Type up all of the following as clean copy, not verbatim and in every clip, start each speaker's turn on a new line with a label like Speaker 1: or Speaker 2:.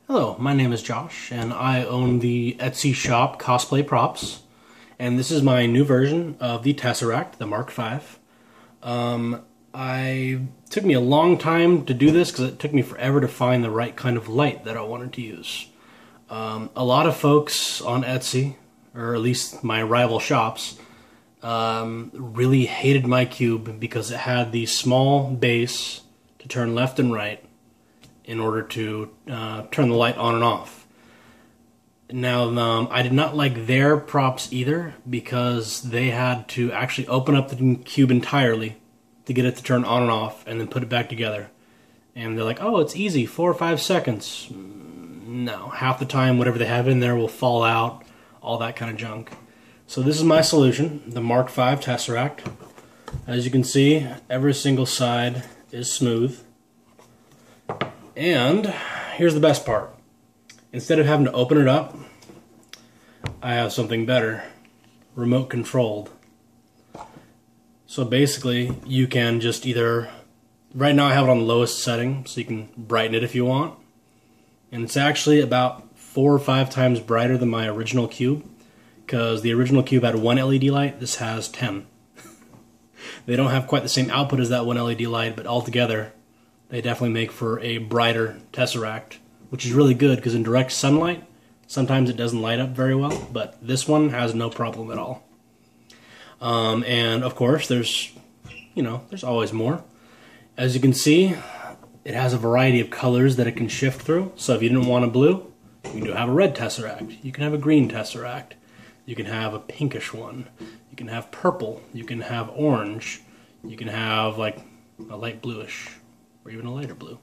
Speaker 1: Hello, my name is Josh, and I own the Etsy shop Cosplay Props, and this is my new version of the Tesseract, the Mark V. Took me a long time to do this because it took me forever to find the right kind of light that I wanted to use. A lot of folks on Etsy, or at least my rival shops, really hated my cube because it had the small base to turn left and right in order to turn the light on and off. Now, I did not like their props either because they had to actually open up the cube entirely to get it to turn on and off and then put it back together. And they're like, oh, it's easy, 4 or 5 seconds. No, half the time whatever they have in there will fall out, all that kind of junk. So this is my solution, the Mark V Tesseract. As you can see, every single side is smooth. And here's the best part. Instead of having to open it up, I have something better, remote controlled. So basically, you can just either, right now I have it on the lowest setting, so you can brighten it if you want. And it's actually about 4 or 5 times brighter than my original cube, because the original cube had 1 LED light, this has 10. They don't have quite the same output as that 1 LED light, but altogether, they definitely make for a brighter Tesseract, which is really good because in direct sunlight, sometimes it doesn't light up very well, but this one has no problem at all. And of course, there's always more. As you can see, it has a variety of colors that it can shift through. So if you didn't want a blue, you can have a red Tesseract. You can have a green Tesseract. You can have a pinkish one. You can have purple. You can have orange. You can have like a light bluish, or even a lighter blue.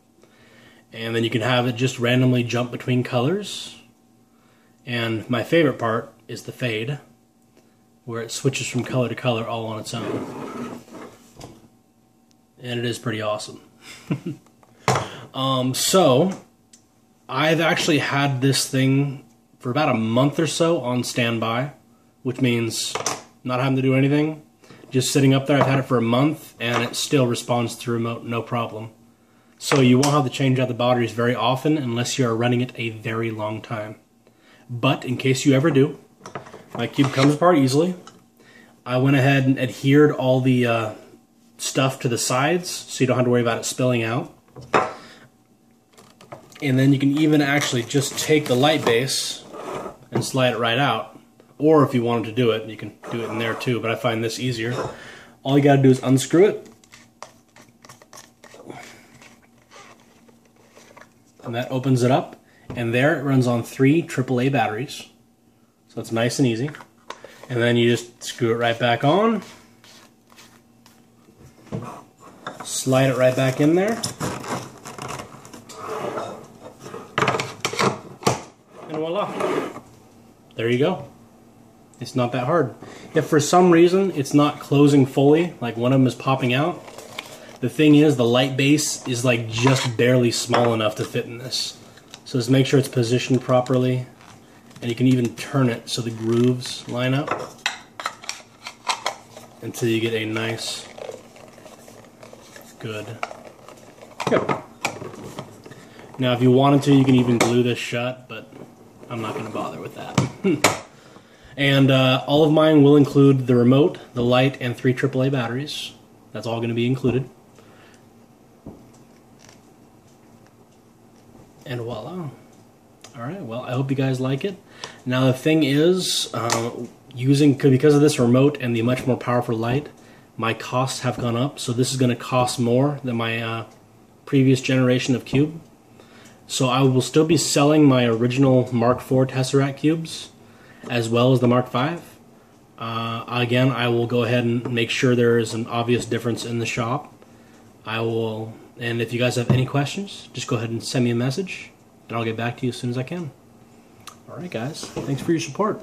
Speaker 1: And then you can have it just randomly jump between colors. And my favorite part is the fade, where it switches from color to color all on its own. And it is pretty awesome. So, I've actually had this thing for about a month or so on standby, which means not having to do anything. Just sitting up there. I've had it for a month, and it still responds to remote, no problem. So you won't have to change out the batteries very often unless you are running it a very long time. But in case you ever do, my cube comes apart easily. I went ahead and adhered all the stuff to the sides so you don't have to worry about it spilling out. And then you can even actually just take the light base and slide it right out. Or if you wanted to do it, you can do it in there too, but I find this easier. All you gotta do is unscrew it. And that opens it up. And there it runs on 3 AAA batteries. So it's nice and easy. And then you just screw it right back on. Slide it right back in there. And voila. There you go. It's not that hard. If for some reason it's not closing fully, like one of them is popping out, the thing is the light base is like just barely small enough to fit in this. So just make sure it's positioned properly, and you can even turn it so the grooves line up until you get a nice, good. Now if you wanted to, you can even glue this shut, but I'm not going to bother with that. And all of mine will include the remote, the light, and 3 AAA batteries. That's all going to be included. And voila. Alright, well, I hope you guys like it. Now the thing is, because of this remote and the much more powerful light, my costs have gone up, so this is going to cost more than my previous generation of cube. So I will still be selling my original Mark IV Tesseract cubes, as well as the Mark V. Again, I will go ahead and make sure there is an obvious difference in the shop. And if you guys have any questions, just go ahead and send me a message, and I'll get back to you as soon as I can. Alright guys, thanks for your support.